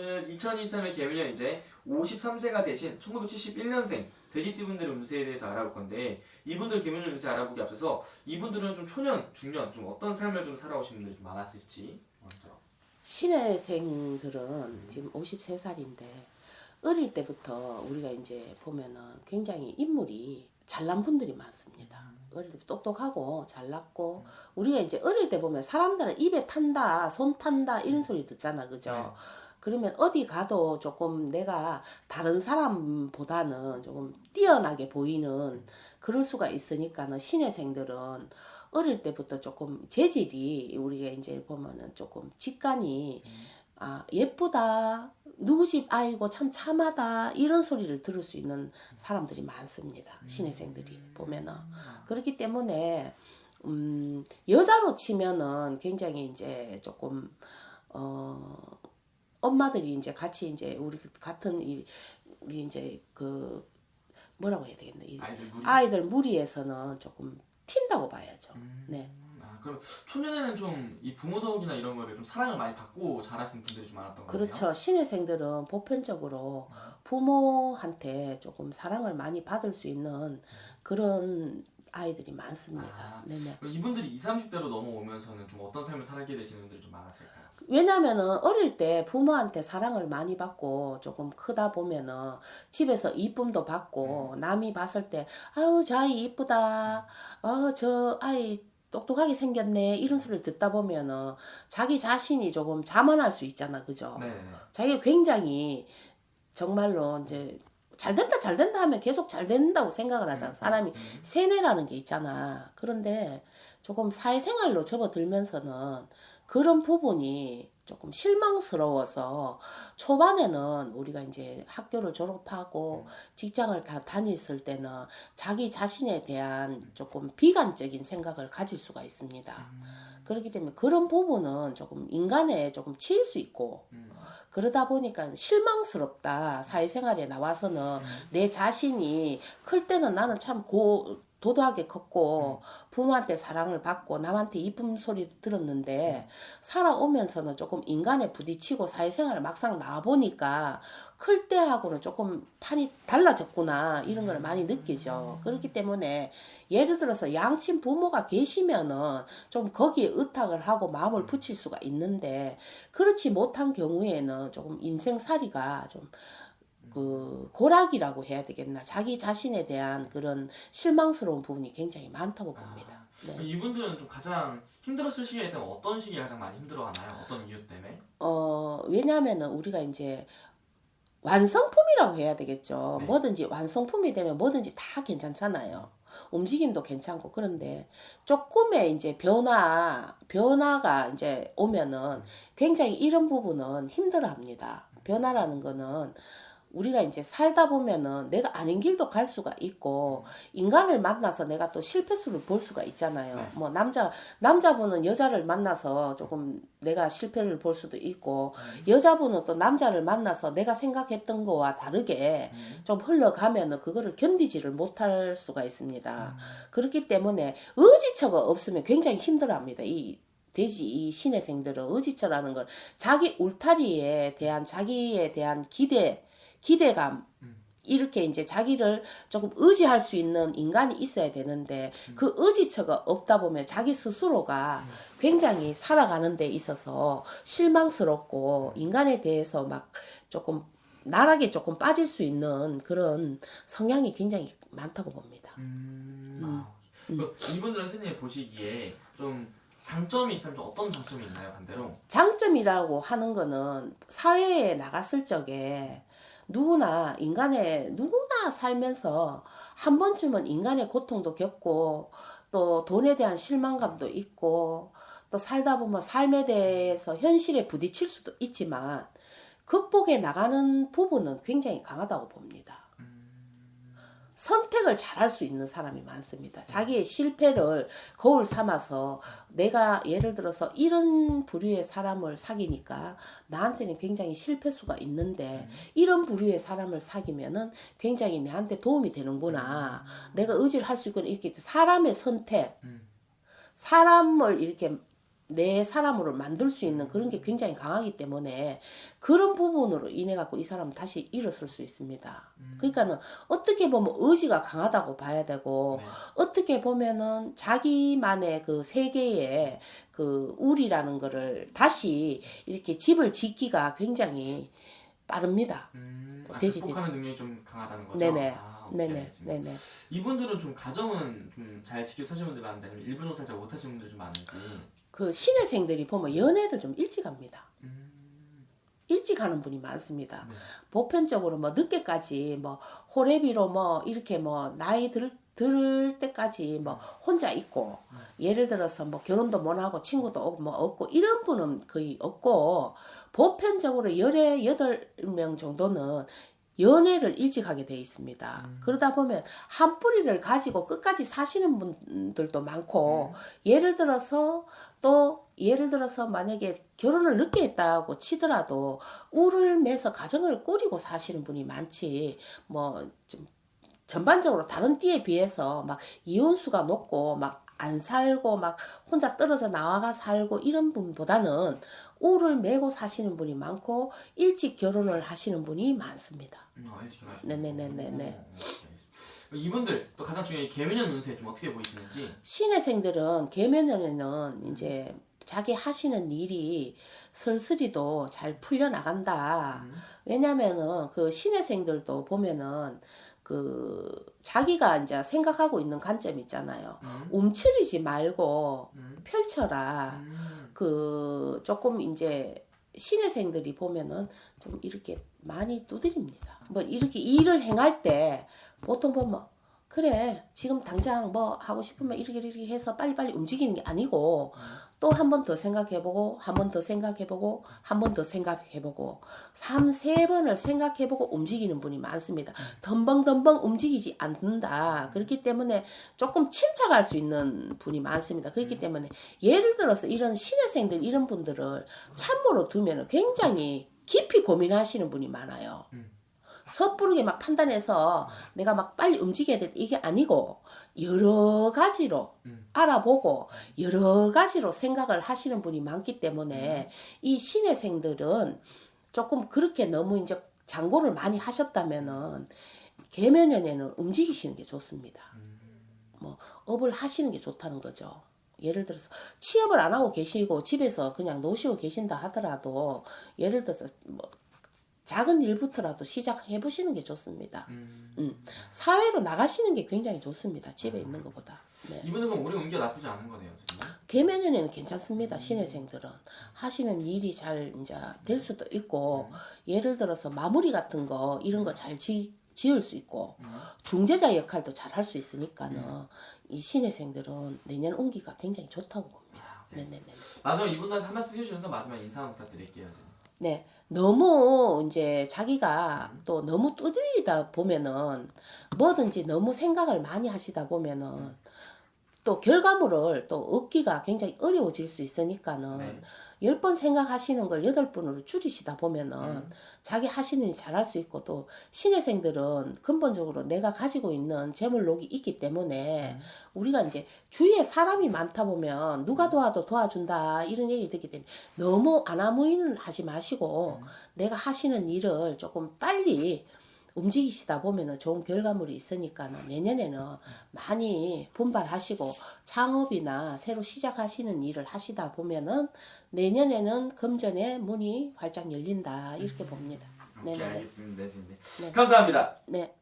오늘은 2023의 개묘년 이제 53세가 되신 1971년생 돼지띠분들의 운세에 대해서 알아볼 건데 이분들 개묘년 운세 알아보기 앞서서 이분들은 좀 초년, 중년 좀 어떤 삶을 좀 살아오신 분들이 좀 많았을지 먼저. 신혜생들은 지금 53살인데 어릴 때부터 우리가 이제 보면은 굉장히 인물이 잘난 분들이 많습니다. 어릴 때 똑똑하고 잘났고 우리가 이제 어릴 때 보면 사람들은 입에 탄다, 손 탄다 이런 소리 듣잖아, 그죠? 네. 그러면 어디 가도 조금 내가 다른 사람보다는 조금 뛰어나게 보이는 그럴 수가 있으니까는 신혜생들은 어릴 때부터 조금 재질이 우리가 이제 보면은 조금 직관이 예쁘다, 누구 집 아이고 참 참하다 이런 소리를 들을 수 있는 사람들이 많습니다. 신혜생들이 보면은. 그렇기 때문에 여자로 치면은 굉장히 이제 조금 엄마들이 이제 같이 이제 우리 같은 우리 이제 그 뭐라고 해야 되겠네, 아이들 무리에서는 조금 튄다고 봐야죠. 네. 그럼 초년에는 좀 이 부모 덕이나 이런 거를 좀 사랑을 많이 받고 자라신 분들이 좀 많았던 거예요? 그렇죠. 신혜생들은 보편적으로 부모한테 조금 사랑을 많이 받을 수 있는 그런 아이들이 많습니다. 네네. 그럼 이분들이 20, 30대로 넘어오면서는 좀 어떤 삶을 살게 되시는 분들이 좀 많았을까요? 왜냐면은 어릴 때 부모한테 사랑을 많이 받고 조금 크다 보면은 집에서 이쁨도 받고 남이 봤을 때 아유 저 아이 이쁘다, 저 아이 똑똑하게 생겼네 이런 소리를 듣다 보면은 자기 자신이 조금 자만할 수 있잖아, 그죠? 네. 자기가 굉장히 정말로 이제 잘 된다 하면 계속 잘 된다고 생각을 하잖아. 사람이 세뇌라는 게 있잖아. 그런데 조금 사회생활로 접어들면서는 그런 부분이 조금 실망스러워서 초반에는 우리가 이제 학교를 졸업하고 직장을 다 다녔을 때는 자기 자신에 대한 조금 비관적인 생각을 가질 수가 있습니다. 그렇기 때문에 그런 부분은 조금 인간에 조금 치일 수 있고 그러다 보니까 실망스럽다. 사회생활에 나와서는 내 자신이 클 때는 나는 참 도도하게 컸고 부모한테 사랑을 받고 남한테 이쁨 소리 들었는데 살아오면서는 조금 인간에 부딪히고 사회생활을 막상 나와보니까 클 때하고는 조금 판이 달라졌구나 이런 걸 많이 느끼죠. 그렇기 때문에 예를 들어서 양친 부모가 계시면은 좀 거기에 의탁을 하고 마음을 붙일 수가 있는데 그렇지 못한 경우에는 조금 인생살이가 좀 그 고락이라고 해야 되겠나, 자기 자신에 대한 그런 실망스러운 부분이 굉장히 많다고 봅니다. 네. 이분들은 좀 가장 힘들었을 시기에 되면 어떤 시기에 가장 많이 힘들어하나요? 어떤 이유 때문에? 왜냐하면은 우리가 이제 완성품이라고 해야 되겠죠. 네. 뭐든지 완성품이 되면 뭐든지 다 괜찮잖아요. 움직임도 괜찮고. 그런데 조금의 이제 변화가 이제 오면은 굉장히 이런 부분은 힘들어합니다. 변화라는 거는 우리가 이제 살다 보면은 내가 아닌 길도 갈 수가 있고 인간을 만나서 내가 또 실패수를 볼 수가 있잖아요. 네. 뭐 남자분은 여자를 만나서 조금 내가 실패를 볼 수도 있고 여자분은 또 남자를 만나서 내가 생각했던 거와 다르게 좀 흘러가면은 그거를 견디지를 못할 수가 있습니다. 그렇기 때문에 의지처가 없으면 굉장히 힘들어합니다. 이 신혜생들은 의지처라는 걸 자기 울타리에 대한 자기에 대한 기대감 이렇게 이제 자기를 조금 의지할 수 있는 인간이 있어야 되는데 그 의지처가 없다 보면 자기 스스로가 굉장히 살아가는 데 있어서 실망스럽고 인간에 대해서 막 조금 나락에 조금 빠질 수 있는 그런 성향이 굉장히 많다고 봅니다. 이분들은 선생님 보시기에 좀 장점이 있다면 좀 어떤 장점이 있나요, 반대로? 장점이라고 하는 거는 사회에 나갔을 적에 누구나 살면서 한 번쯤은 인간의 고통도 겪고 또 돈에 대한 실망감도 있고 또 살다 보면 삶에 대해서 현실에 부딪힐 수도 있지만 극복해 나가는 부분은 굉장히 강하다고 봅니다. 선택을 잘할 수 있는 사람이 많습니다. 자기의 실패를 거울 삼아서 내가 예를 들어서 이런 부류의 사람을 사귀니까 나한테는 굉장히 실패수가 있는데 이런 부류의 사람을 사귀면은 굉장히 내한테 도움이 되는구나. 내가 의지를 할 수 있구나. 이렇게 사람의 선택, 사람을 이렇게 내 사람으로 만들 수 있는 그런 게 굉장히 강하기 때문에 그런 부분으로 인해 갖고 이 사람은 다시 일어설 수 있습니다. 그러니까는 어떻게 보면 의지가 강하다고 봐야 되고 네. 어떻게 보면은 자기만의 그 세계에 그 우리라는 거를 다시 이렇게 집을 짓기가 굉장히 빠릅니다. 돼지, 극복하는 능력이 좀 강하다는 거죠? 네네. 오케이, 네네. 알겠습니다. 네네. 이분들은 좀 가정은 좀 잘 지켜 사시는 분들 많은데 아니면 일부 종사 잘 못하시는 분들 좀 많은지. 그 신혜생들이 보면 연애를 좀 일찍 합니다. 음, 일찍 하는 분이 많습니다. 네. 보편적으로 뭐 늦게까지 뭐 호래비로 뭐 이렇게 뭐 나이 들 때까지 뭐 혼자 있고 예를 들어서 뭐 결혼도 못 하고 친구도 뭐 없고 이런 분은 거의 없고 보편적으로 18명 정도는 연애를 일찍 하게 돼 있습니다. 그러다 보면 한 뿌리를 가지고 끝까지 사시는 분들도 많고 예를 들어서 만약에 결혼을 늦게 했다고 치더라도 울을 매서 가정을 꾸리고 사시는 분이 많지 뭐 좀 전반적으로 다른 띠에 비해서 막 이혼수가 높고 막 안 살고 막 혼자 떨어져 나와가 살고 이런 분보다는 울을 메고 사시는 분이 많고 일찍 결혼을 하시는 분이 많습니다. 일찍 하시는 네네네네네. 이분들 또 가장 중요한 이 개묘년 운세 좀 어떻게 보이시는지. 신혜생들은 계면연에는 이제 자기 하시는 일이 슬슬이도 잘 풀려나간다. 왜냐면은 그 신혜생들도 보면은 그 자기가 이제 생각하고 있는 관점 있잖아요. 움츠리지 말고 펼쳐라. 그 조금 이제 신혜생들이 보면은 좀 이렇게 많이 두드립니다. 뭐 이렇게 일을 행할 때 보통 보면 그래 지금 당장 뭐 하고 싶으면 이렇게 해서 빨리빨리 움직이는 게 아니고 또 한 번 더 생각해보고 한 번 더 생각해보고 한 번 더 생각해보고 3-4번을 생각해보고 움직이는 분이 많습니다. 덤벙덤벙 움직이지 않는다. 그렇기 때문에 조금 침착할 수 있는 분이 많습니다. 그렇기 때문에 예를 들어서 이런 신혜생들 이런 분들을 참모로 두면 굉장히 깊이 고민하시는 분이 많아요. 섣부르게 막 판단해서 내가 막 빨리 움직여야 돼 이게 아니고 여러 가지로 알아보고 여러 가지로 생각을 하시는 분이 많기 때문에 이 신혜생들은 조금 그렇게 너무 이제 장고를 많이 하셨다면은 계면연에는 움직이시는 게 좋습니다. 뭐 업을 하시는 게 좋다는 거죠. 예를 들어서 취업을 안 하고 계시고 집에서 그냥 노시고 계신다 하더라도 예를 들어서 뭐 작은 일부터라도 시작해 보시는 게 좋습니다. 사회로 나가시는 게 굉장히 좋습니다. 집에 있는 것보다. 네. 이분들은 오래 옮겨 나쁘지 않은 거네요, 지금. 계면연에는 괜찮습니다. 신혜생들은 하시는 일이 잘 이제 될 수도 있고 예를 들어서 마무리 같은 거 이런 거 잘 지을 수 있고 중재자 역할도 잘 할 수 있으니까는 이 신혜생들은 내년 운기가 굉장히 좋다고 봅니다. 네네네. 마지막 이분들한테 한 말씀 해주셔서 마지막 인사 한번 부탁드릴게요. 네, 너무 이제 자기가 또 너무 두드리다 보면은 뭐든지 너무 생각을 많이 하시다 보면은 또 결과물을 또 얻기가 굉장히 어려워질 수 있으니까는 네. 10번 생각하시는 걸 8번으로 줄이시다 보면은 자기 하시는 일 잘할 수 있고 또 신혜생들은 근본적으로 내가 가지고 있는 재물록이 있기 때문에 우리가 이제 주위에 사람이 많다 보면 누가 도와도 도와준다 이런 얘기를 듣기 때문에 너무 안하무인을 하지 마시고 내가 하시는 일을 조금 빨리 움직이시다 보면은 좋은 결과물이 있으니까는 내년에는 많이 분발하시고 창업이나 새로 시작하시는 일을 하시다 보면은 내년에는 금전의 문이 활짝 열린다 이렇게 봅니다. 오케이, 네네네. 알겠습니다. 네. 네. 감사합니다. 네.